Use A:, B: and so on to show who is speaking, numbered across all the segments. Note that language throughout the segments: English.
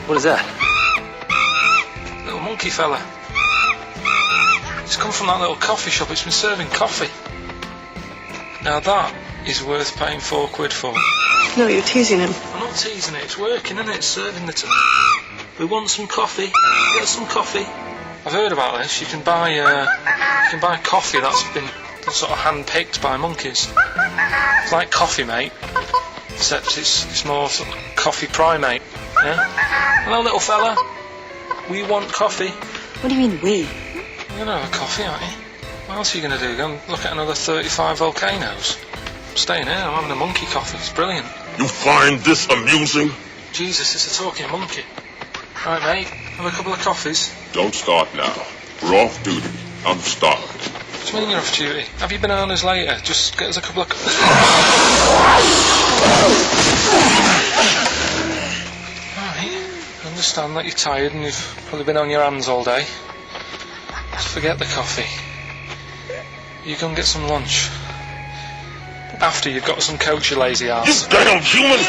A: What is that?
B: Little monkey fella. It's come from that little coffee shop. It's been serving coffee. Now that is worth paying £4 for.
C: No, you're teasing him.
B: I'm not teasing it. It's working, isn't it? It's serving the we want some coffee. Get some coffee. I've heard about this. You can buy coffee that's been sort of hand-picked by monkeys. It's like Coffee Mate, except it's more sort of coffee primate. Yeah? Hello, little fella. We want coffee.
C: What do you mean, we?
B: You're gonna have a coffee, aren't you? What else are you gonna do? Go and look at another 35 volcanoes? I'm staying here. I'm having a monkey coffee. It's brilliant.
D: You find this amusing?
B: Jesus, it's a talking monkey. Right, mate. Have a couple of coffees.
D: Don't start now. We're off duty. I'm starved.
B: What do you mean you're off duty? Have you bananas later? Just get us a couple of... Alright. I understand that you're tired and you've probably been on your hands all day. Just forget the coffee. You go and get some lunch. After you've got some coach, you lazy ass.
D: You damn human!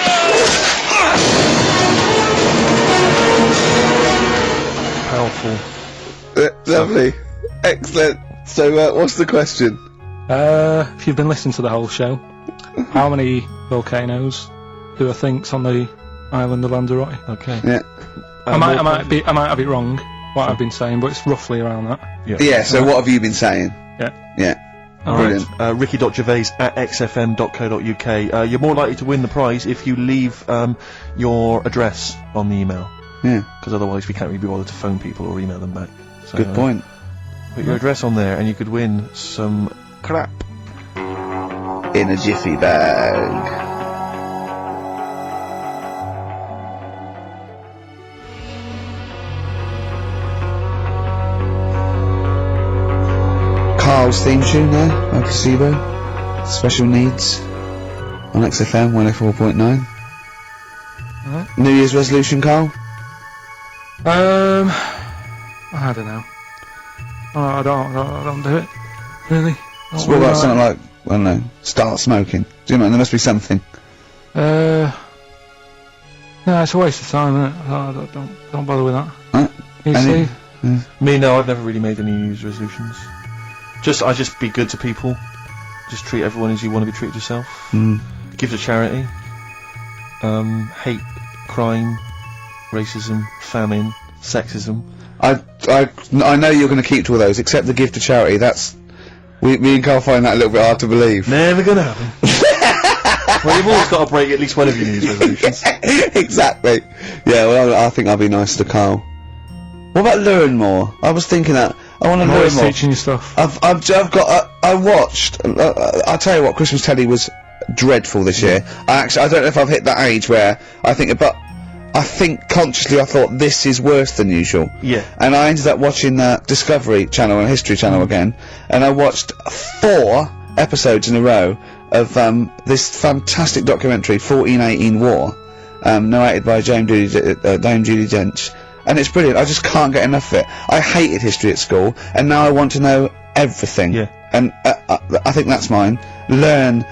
E: Powerful.
F: Lovely. Excellent. So, what's the question?
E: If you've been listening to the whole show, how many volcanoes do I think's on the island of Lanzarote? Okay.
F: Yeah.
E: I might have it wrong, what I've been saying, but it's roughly around that.
F: Yeah, so what have you been saying?
E: Yeah.
F: Yeah. Brilliant.
G: Ricky.gervais@xfm.co.uk. You're more likely to win the prize if you leave your address on the email.
F: Yeah.
G: Because otherwise we can't really be bothered to phone people or email them back. So,
F: Good point.
G: Put your address on there and you could win some crap.
F: In a jiffy bag. Carl's theme tune there, by Placebo. Special Needs on XFM 104.9. New Year's resolution, Carl?
E: I don't know. I don't do it. Really.
F: So what about something like, I don't know, start smoking? Do you know, there must be something.
E: No, it's a waste of time, isn't it? Don't bother with that. You see?
G: Me, no, I've never really made any New Year's resolutions. I just be good to people. Just treat everyone as you want to be treated yourself. Give to charity. Hate crime, racism, famine, sexism.
F: I know you're going to keep to all those, except the give to charity. That's me and Carl find that a little bit hard to believe.
G: Never gonna happen. Well, you've always got to break at least one of your New Year's resolutions.
F: Exactly. Yeah. Well, I think I'll be nice to Carl. What about learn more? I was thinking that. I want to learn more.
E: Teaching you stuff.
F: I've got. I watched. I'll tell you what. Christmas telly was dreadful this year. I don't know if I've hit that age where I think, but I think consciously I thought this is worse than usual.
G: Yeah.
F: And I ended up watching Discovery Channel and History Channel again, and I watched 4 episodes in a row of this fantastic documentary, 1418 War, narrated by Dame Judi Dench. And it's brilliant. I just can't get enough of it. I hated history at school, and now I want to know everything.
G: Yeah.
F: And I think that's mine. Learn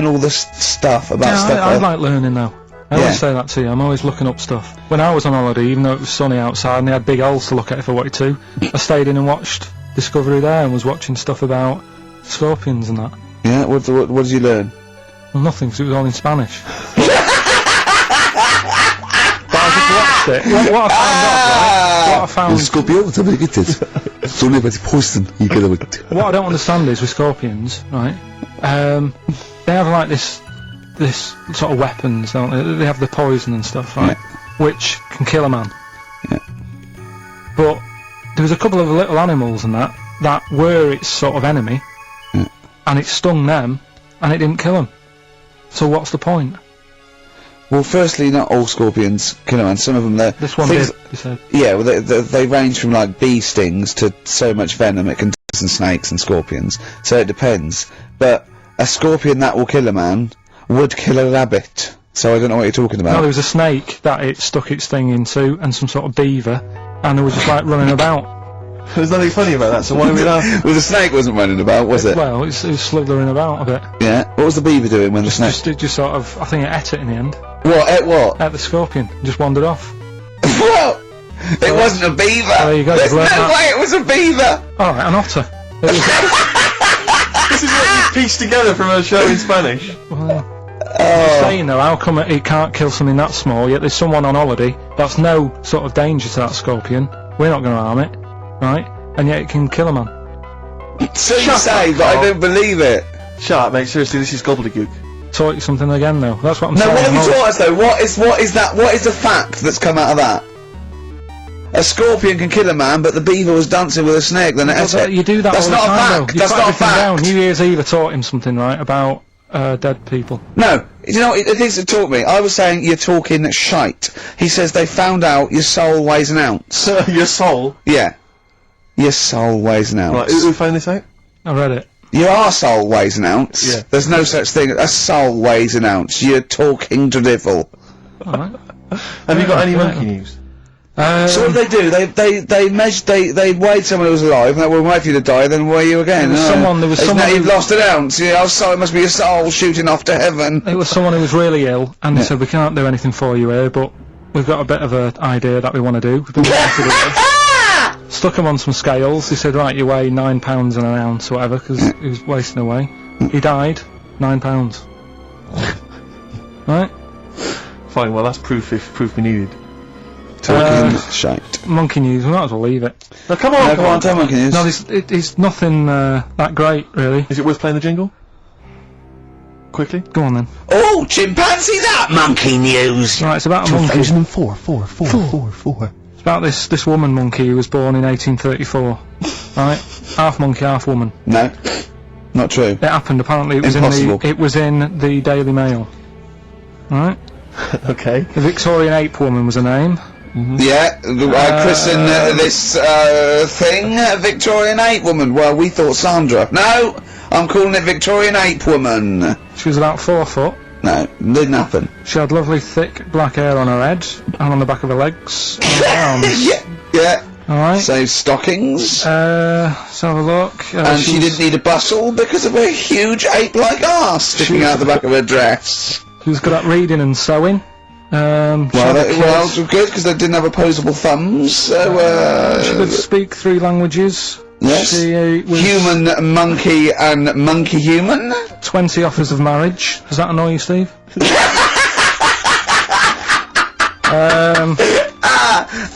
F: all the stuff about stuff.
E: I like learning now. I always say that to you. I'm always looking up stuff. When I was on holiday, even though it was sunny outside and they had big holes to look at if I wanted to, I stayed in and watched Discovery there and was watching stuff about scorpions and that.
F: Yeah. What did you learn?
E: Well, nothing, because it was all in Spanish. I just watched it. What I found out, right? What I don't understand is with scorpions, right? They have like this sort of weapons, don't they? They have the poison and stuff, right?
F: Yeah.
E: Which can kill a man.
F: Yeah.
E: But there was a couple of little animals and that were its sort of enemy, and it stung them, and it didn't kill them. So what's the point?
F: Well, firstly, not all scorpions kill a man. Some of them,
E: this one did, you said.
F: Yeah, well, they range from like bee stings to so much venom it can poison snakes and scorpions. So it depends. But a scorpion that will kill a man would kill a rabbit. So I don't know what you're talking about.
E: No, there was a snake that it stuck its thing into, and some sort of beaver, and they were just like running about.
G: There's nothing funny about that, so why are we laughing?
F: Well, the snake wasn't running about, was it?
E: Well, it was slithering about a bit.
F: Yeah. What was the beaver doing when the snake?
E: Just sort of, I think it ate it in the end.
F: What? Ate what?
E: Ate the scorpion. Just wandered off.
F: Well, it wasn't a beaver.
E: There you go,
F: There's
E: you've
F: no
E: learnt that.
F: way it was a beaver.
E: Alright, an otter.
G: This is what you pieced together from a show in Spanish.
E: Well, I'm saying though, how come it can't kill something that small, yet there's someone on holiday that's no sort of danger to that scorpion, we're not going to harm it, right? And yet it can kill a man.
F: So you say, but I don't believe it.
G: Shut up, mate. Seriously, this is gobbledygook.
E: Taught you something again though, that's what I'm
F: No,
E: saying.
F: what have you taught us though? What is that? What is the fact that's come out of that? A scorpion can kill a man, but the beaver was dancing with a snake, then it ate it.
E: You do that
F: That's
E: all the
F: not a
E: time
F: fact.
E: though. You
F: That's
E: put
F: not a
E: everything
F: fact.
E: down. New Year's Eve I taught him something, right, about dead people.
F: No, you know, it things that taught me. I was saying you're talking shite. He says they found out your soul weighs an ounce.
G: Your soul?
F: Yeah. Your soul weighs an ounce.
G: Right, who found this out?
E: I read it.
F: Your arsehole weighs an ounce.
G: Yeah.
F: There's no such thing. A soul weighs an ounce. You're talking drivel.
E: Alright.
G: Have you got any
E: Yeah.
G: monkey news?
F: So what did they do? They measured, they weighed someone who was alive, and they will wait for you to die, then weigh you again.
E: There was someone
F: Now
E: who-
F: you've lost an ounce. Yeah, oh, so it must be your soul shooting off to heaven.
E: It was someone who was really ill, and they said, we can't do anything for you here, but we've got a bit of an idea that we want to do. We've been wanting to do this. Stuck him on some scales. He said, right, you weigh 9 pounds and an ounce, or whatever, because he was wasting away. He died, 9 pounds. Right?
G: Fine, well that's proof if proof we needed.
F: Talking shite.
E: Monkey news, we might as well leave it.
G: No, come on,
F: No, come on, tell monkey news.
E: No, it's nothing that great, really.
G: Is it worth playing the jingle? Quickly?
E: Go on then.
F: Oh, chimpanzee that monkey news.
E: Right, it's about a monkey.
G: 2004.
E: It's about this woman monkey who was born in 1834. Right? Half monkey, half woman.
F: No, not true.
E: It happened, apparently it was
F: Impossible.
E: it was in the Daily Mail. Right?
G: Okay.
E: The Victorian ape woman was her name.
F: Yeah, I christen this thing Victorian ape woman. Well, we thought Sandra. No, I'm calling it Victorian ape woman.
E: She was about 4 foot.
F: No, didn't happen.
E: She had lovely thick black hair on her head and on the back of her legs and her arms.
F: Yeah.
E: Alright.
F: So stockings.
E: Let's have a look.
F: And she didn't need a bustle because of her huge ape-like arse sticking out the back of her dress.
E: She was good at reading and sewing.
F: Well, it was good because they didn't have opposable thumbs. So
E: she could speak 3 languages.
F: yes,
E: She was
F: human, monkey, and monkey human.
E: 20 offers of marriage. Does that annoy you, Steve?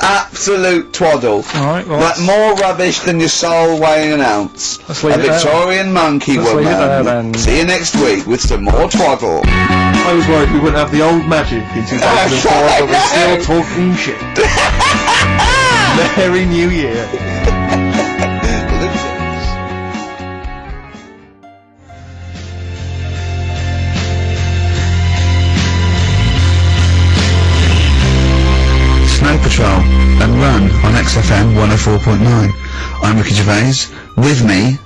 F: Absolute twaddle.
E: Alright, well,
F: Like more rubbish than your soul weighing an ounce.
E: Let's
F: A
E: leave it there.
F: Victorian monkey
E: Let's
F: woman.
E: leave it there then.
F: See you next week with some more twaddle.
G: I was worried we wouldn't have the old magic in 2004, but we're still talking shit. Merry New Year.
F: Snow Patrol and Run on XFM 104.9. I'm Ricky Gervais. With me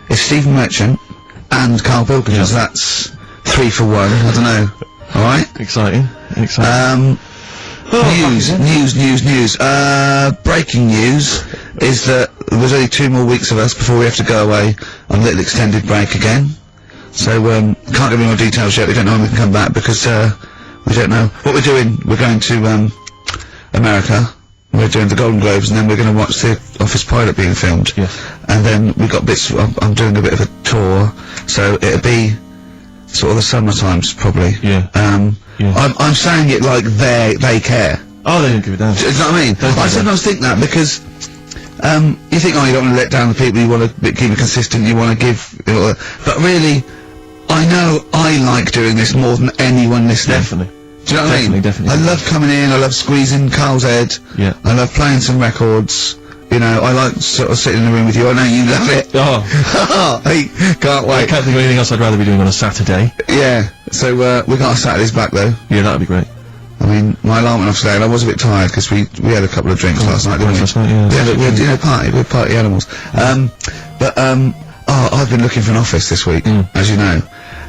F: is Stephen Merchant and Carl Pilkington. That's 3 for 1. I don't know. All right.
G: Exciting.
F: News. Breaking news is that there's only 2 more weeks of us before we have to go away on a little extended break again. So can't give you more details yet. We don't know when we can come back because we don't know what we're doing. We're going to America. We're doing the Golden Globes, and then we're going to watch the Office pilot being filmed.
G: Yes.
F: And then we've got bits. I'm doing a bit of a tour, so it'll be sort of the summer times probably.
G: Yeah. Yeah.
F: I'm saying it like they care.
G: Oh, they didn't give it down.
F: Do you know what I mean? I sometimes think that because you think, oh, you don't want to let down the people, you want to keep it consistent, you want to give, but really, I know I like doing this more than anyone listening.
G: Definitely.
F: Do you know what I mean?
G: Definitely.
F: I love coming in, I love squeezing Carl's head,
G: Yeah.
F: I love playing some records, you know, I like sort of sitting in the room with you, I know you love it.
G: Oh,
F: Hey, can't
G: I
F: wait.
G: can't think of anything else I'd rather be doing on a Saturday.
F: Yeah, so we got our Saturdays back though.
G: Yeah, that'd be great.
F: I mean, my alarm went off today and I was a bit tired because we had a couple of drinks last night, didn't we?
G: Last night, yeah.
F: We had, you know, we're party animals. I've been looking for an office this week, as you know,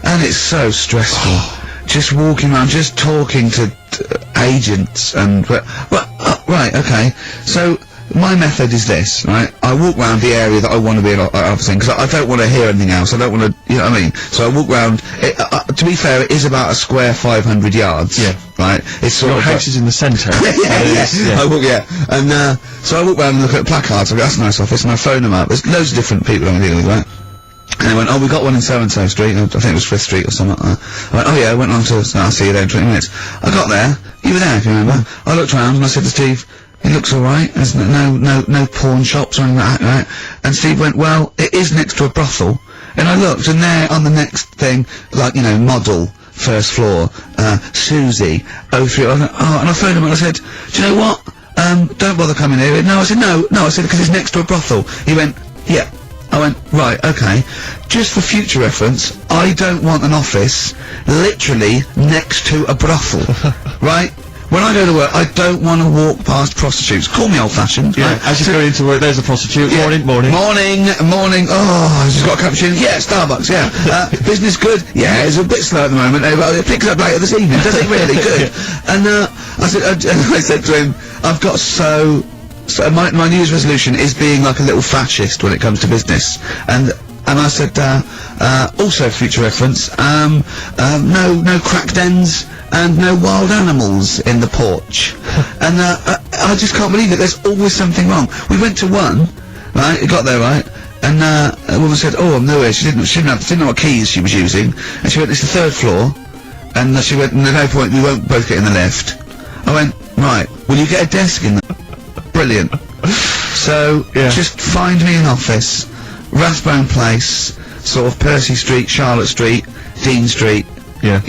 F: and it's so stressful. Just walking around, just talking to agents and, right, okay. So, my method is this, right? I walk round the area that I want to be in, obviously, because I don't want to hear anything else. I don't want to, you know what I mean? So I walk round. To be fair, it is about a square 500 yards.
G: Yeah.
F: Right. It's sort
G: Your
F: of
G: house is in the centre.
F: I walk, and so I walk round and look at placards. I go, that's a nice office, and I phone them up. There's loads of different people I'm dealing with, right? And they went, oh, we got one in so-and-so street. I think it was 5th Street or something like that. I went, oh yeah, I went on to, I'll see you there in 20 minutes. I got there. You were there, if you remember. I looked round and I said to Steve, it looks alright. There's no pawn shops or anything like that, right? And Steve went, well, it is next to a brothel. And I looked, and there on the next thing, like, you know, model, first floor, Susie, 03, and I phoned him and I said, do you know what? Don't bother coming here. No, I said, no, I said, because it's next to a brothel. He went, yeah. I went, right, okay. Just for future reference, I don't want an office literally next to a brothel, right? When I go to work, I don't want to walk past prostitutes. Call me old-fashioned.
G: Yeah,
F: right?
G: as you go into work, there's a prostitute.
F: Yeah.
G: Morning.
F: Morning. Oh, she's got a cappuccino. Yeah, Starbucks, yeah. Business good? Yeah, it's a bit slow at the moment. But it picks up later this evening. Does it really? Good. And, I said to him, I've got so my New Year's resolution is being like a little fascist when it comes to business. And I said, also future reference, no crack dens and no wild animals in the porch. And, I just can't believe it. There's always something wrong. We went to one, right? It got there, right? And, a woman said, oh, I'm nowhere. She didn't know what keys she was using. And she went, it's the 3rd floor. And she went, there's no point, we won't both get in the lift. I went, right, will you get a desk in the... Brilliant. So, just find me an office, Rathbone Place, sort of Percy Street, Charlotte Street, Dean Street. Yeah.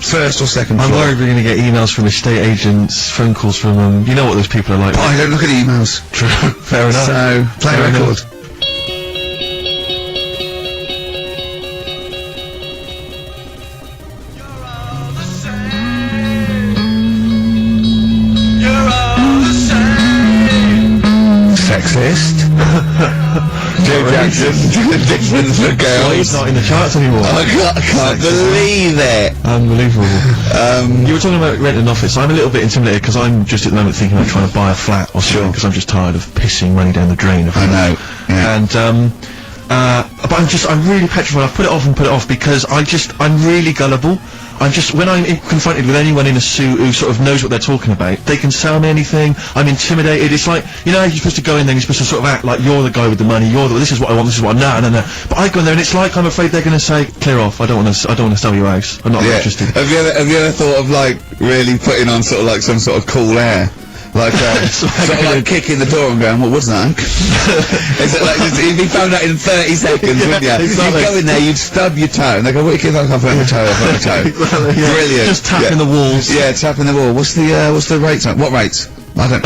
F: 1st or 2nd floor.
G: I'm worried we're going to get emails from estate agents, phone calls from them. You know what those people are like.
F: But I don't look at emails.
G: True. Fair enough.
F: So, play a record. Sexist. Joe Jackson, difference for girls.
G: Well, he's not in the charts anymore.
F: I can't believe it.
G: Unbelievable. You were talking about renting an office. I'm a little bit intimidated because I'm just at the moment thinking about trying to buy a flat or something because I'm just tired of pissing money down the drain.
F: I know. Yeah.
G: And but I'm really petrified. I've put it off because I'm really gullible. When I'm confronted with anyone in a suit who sort of knows what they're talking about, they can sell me anything. I'm intimidated. It's like, you know, you're supposed to go in there and you're supposed to sort of act like you're the guy with the money, this is what I want, this is what no. But I go in there and it's like I'm afraid they're going to say, clear off, I don't want to sell your house. I'm not interested.
F: Have you ever thought of, like, really putting on sort of like some sort of cool air? Like, sort of like kicking the door and going, what was that? Is it like, you'd be found out in 30 seconds, wouldn't you?
G: Exactly.
F: You'd go in there, you'd stub your toe, and they go, what are you kidding? I'll put my toe,
G: Exactly, yeah.
F: Brilliant.
G: Just tapping the walls.
F: Yeah, tapping the wall. What's the rates? What rates? I don't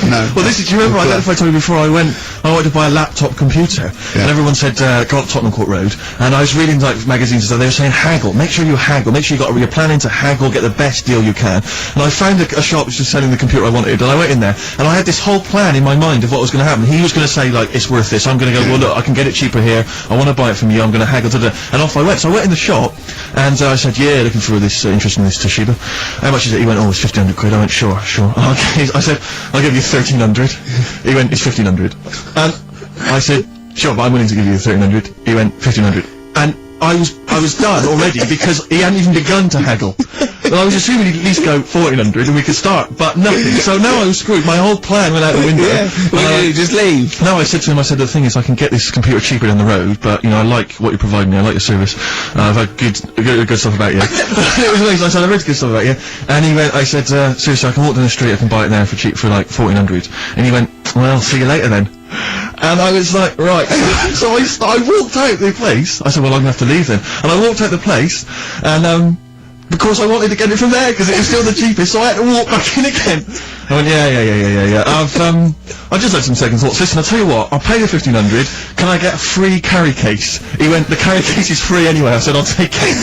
F: know.
G: Well, do you remember I told you before I wanted to buy a laptop computer, and everyone said, go up Tottenham Court Road, and I was reading, like, magazines and stuff, they were saying haggle, make sure you haggle, make sure you're planning to haggle, get the best deal you can. And I found a shop which was selling the computer I wanted, and I went in there, and I had this whole plan in my mind of what was going to happen. He was going to say, like, it's worth this. I'm going to go, well, look, I can get it cheaper here, I want to buy it from you, I'm going to haggle, and off I went. So I went in the shop, and I said, yeah, looking for this, interest in this Toshiba. How much is it? He went, oh, it's 1,500 quid. I went, sure. Okay. I said, I'll give you 1,300. He went, it's 1,500. And I said, sure, but I'm willing to give you 1,300. He went, 1,500. And I was done already because he hadn't even begun to haggle. Well, I was assuming he'd at least go 1,400 and we could start, but nothing. So now I was screwed. My whole plan went out the window.
F: Well, you just leave.
G: No, I said to him, the thing is, I can get this computer cheaper down the road, but, you know, I like what you provide me, I like your service. I've had good stuff about you. It was amazing. I said, I've read good stuff about you. And he went, I said, seriously, I can walk down the street, I can buy it there for cheap, for like 1,400. And he went, well, see you later then. And I was like, right. So I walked out the place. I said, well, I'm going to have to leave then. And I walked out the place, and, because I wanted to get it from there, because it was still the cheapest, so I had to walk back in again. I went, yeah. I just had some second thoughts. Listen, I'll tell you what, I'll pay the 1,500, can I get a free carry case? He went, the carry case is free anyway. I said, I'll take it.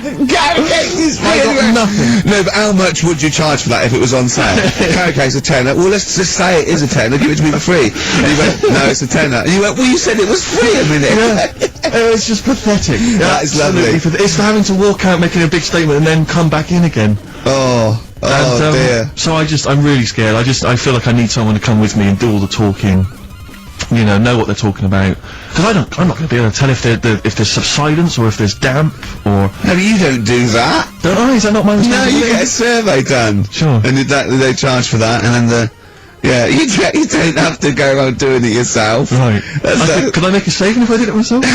F: Carry case is free
G: I got nothing.
F: No, but how much would you charge for that if it was on sale? Carry case a tenner. Well, let's just say it is a tenner, give it to me for free. And he went, no, it's a tenner. And you went, well, you said it was free a minute.
G: It's just pathetic.
F: That is lovely.
G: It's for having to walk out making a big statement and then come back in again.
F: Oh. Oh dear.
G: So I'm really scared. I feel like I need someone to come with me and do all the talking. You know what they're talking about. Because I'm not going to be able to tell if there's subsidence or if there's damp or.
F: No, but you don't do that.
G: Don't I? Is that not my
F: No,
G: responsibility?
F: you get a survey done.
G: Sure.
F: And they charge for that, and then yeah, you don't have to go around doing it yourself.
G: Right. Could I make a saving if I did it myself?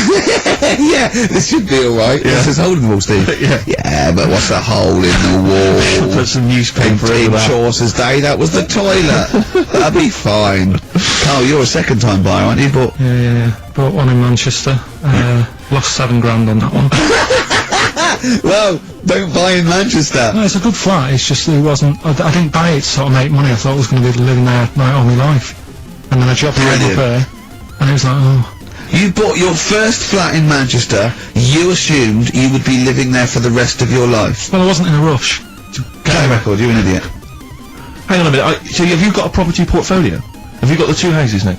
F: Yeah, this should be alright.
G: Yeah.
F: This is hole in the wall, Steve.
G: Yeah.
F: Yeah, but what's a hole in the wall?
G: Put some newspaper
F: in
G: over that.
F: Chaucer's day, that was the toilet. That'll be fine. Carl, you're a second-time buyer, aren't you? But
E: Yeah. Bought one in Manchester. Lost $7 grand on that one.
F: well, don't buy in Manchester.
E: No, it's a good flat. It's just it wasn't. I didn't buy it to sort of make money. I thought I was going to be living there like all my life. And then I dropped it
F: Brilliant.
E: up there, and it was like, oh.
F: You bought your first flat in Manchester. You assumed you would be living there for the rest of your life.
E: Well, I wasn't in a rush to get
F: Play
E: away.
F: record. You're an idiot.
G: Hang on a minute. So have you got a property portfolio? Have you got the 2 houses now?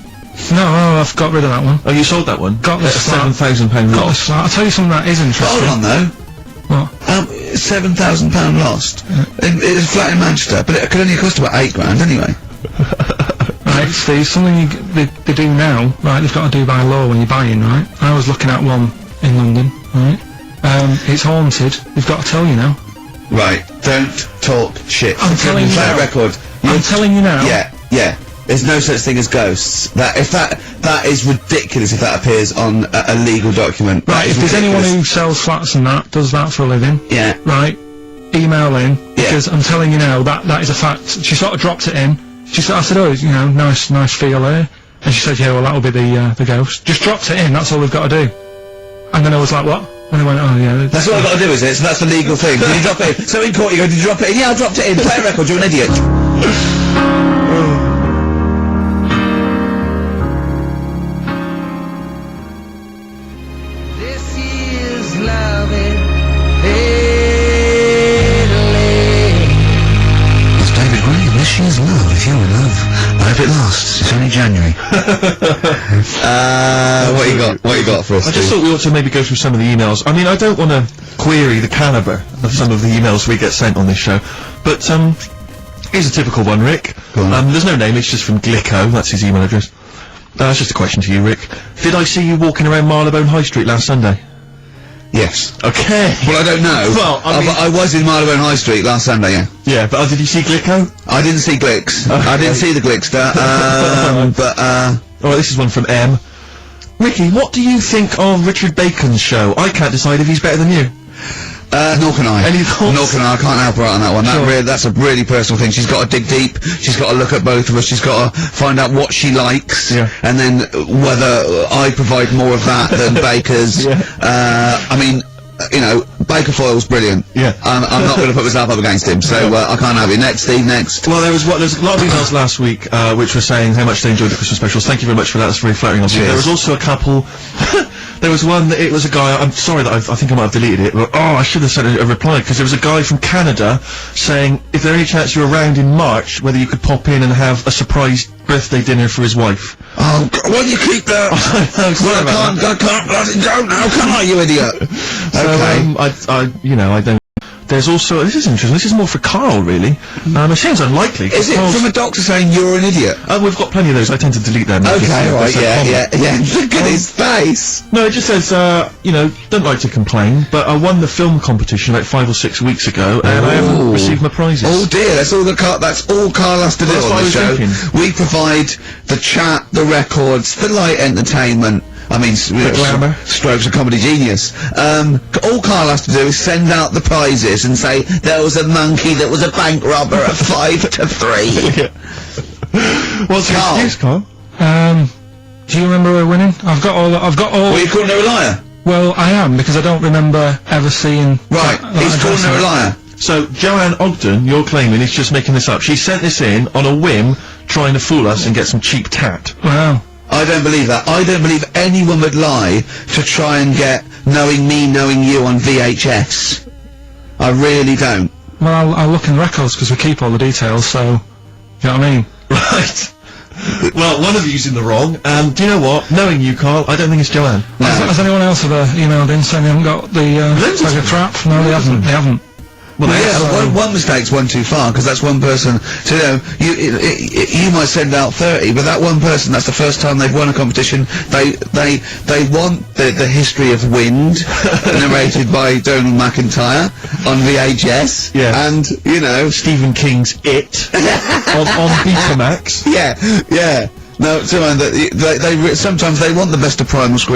E: No, I've got rid of that one.
G: Oh, you sold that one?
E: Got
G: at
E: this flat.
G: £7,000
E: Got
G: loss.
E: this flat. I'll tell you something that is interesting.
F: Hold on though.
E: What?
F: £7,000 lost. It's a flat in Manchester, but it could only cost about £8 anyway.
E: Right, Steve, something they do now, right, they've got to do by law when you're buying, right? I was looking at one in London, right? It's haunted. They've got to tell you now.
F: Right, don't talk shit.
E: I'm telling you
F: Play
E: now.
F: a record.
E: I'm telling you now.
F: Yeah. There's no such thing as ghosts. That is ridiculous if that appears on a legal document.
E: Right, if there's anyone who sells flats and that, does that for a living,
F: Yeah.
E: right, email in, because I'm telling you now, that is a fact. She sort of dropped it in. I said, oh, you know, nice feel there. And she said, yeah, well, that'll be the ghost. Just dropped it in, that's all we've got to do. And then I was like, what? And I went, oh, yeah.
F: That's all I've got to do, is it? So that's the legal thing. Did you drop it in? So in court you go, did you drop it in? Yeah, I dropped it in. Play a record, you're an idiot.
A: This is loving
F: It's David Gray. This is love. If you're in love, I hope it lasts. It's only January. What you got for us?
G: I just
F: Steve?
G: thought we ought to maybe go through some of the emails. I mean, I don't want to query the calibre of some of the emails we get sent on this show, but here's a typical one, Rick.
F: Go on.
G: There's no name, it's just from Glicko, that's his email address. It's just a question to you, Rick. Did I see you walking around Marylebone High Street last Sunday?
F: Yes.
G: Okay.
F: Well, I don't know.
G: Well, I mean-
F: I was in Marylebone High Street last Sunday, yeah.
G: Yeah, but did you see Glicko?
F: I didn't see Glicks.
G: Okay.
F: I didn't see the Glickster.
G: Alright, this is one from M. Ricky, what do you think of Richard Bacon's show? I can't decide if he's better than you.
F: Nor can I.
G: Any thoughts?
F: Nor can I can't help her out on that one.
G: Sure.
F: That's a really personal thing. She's got to dig deep. She's got to look at both of us. She's got to find out what she likes.
G: Yeah.
F: And then whether I provide more of that than Baker's.
G: Yeah.
F: I mean, you know, Baker Foyle's brilliant.
G: Yeah.
F: I'm not going to put myself up against him, so I can't have it. Next, Steve, next.
G: Well, there's a lot of emails last week, which were saying how much they enjoyed the Christmas specials. Thank you very much for that. That's very flattering of you.
F: Cheers.
G: There was also a couple. There was one that it was a guy. I'm sorry that I think I might have deleted it. But, I should have sent a reply because there was a guy from Canada saying if there any chance you're around in March, whether you could pop in and have a surprise birthday dinner for his wife.
F: Oh, why do you keep that?
G: Sorry about that.
F: I can't let it go now, can I, you idiot?
G: So, I don't. There's also, this is interesting, this is more for Carl, really. It seems unlikely.
F: Is it
G: Carl's-
F: from a doctor saying you're an idiot?
G: We've got plenty of those, I tend to delete them.
F: Okay,
G: Because,
F: right,
G: they're so common.
F: yeah. Look at his face.
G: No, it just says, don't like to complain, but I won the film competition like 5 or 6 weeks ago, and I haven't received my prizes.
F: Oh dear, that's all Carl has to do
G: That's
F: on
G: what I
F: the
G: was
F: show.
G: thinking.
F: We provide the chat, the records, the light entertainment. I mean,
G: glamour.
F: strokes of comedy genius. All Carl has to do is send out the prizes and say, there was a monkey that was a bank robber at 5 to 3.
G: What's your
F: Carl.
G: excuse, Carl?
E: Do you remember her winning? I've got all.
F: Well, you calling her a liar?
E: Well, I am, because I don't remember ever seeing...
F: Right, he's calling her a liar.
G: So, Joanne Ogden, you're claiming, is just making this up. She sent this in on a whim, trying to fool us and get some cheap tat.
E: Wow.
F: I don't believe that. I don't believe anyone would lie to try and get knowing me, knowing you on VHS. I really don't.
E: Well, I'll look in the records, because we keep all the details, so... Do you know what I mean?
G: Right. Well, one of you's in the wrong, and do you know what? Knowing you, Carl, I don't think it's Joanne.
E: Has anyone else ever emailed in saying they haven't got the bag of crap? No, they haven't. They haven't.
F: one mistake's one too far, because that's one person. So, you might send out 30, but that one person, that's the first time they've won a competition. They want the history of Wind, narrated by Donald McIntyre on VHS.
G: Yes.
F: And,
G: Stephen King's It on Betamax.
F: Yeah. No, so they sometimes they want the best of Primal Scream.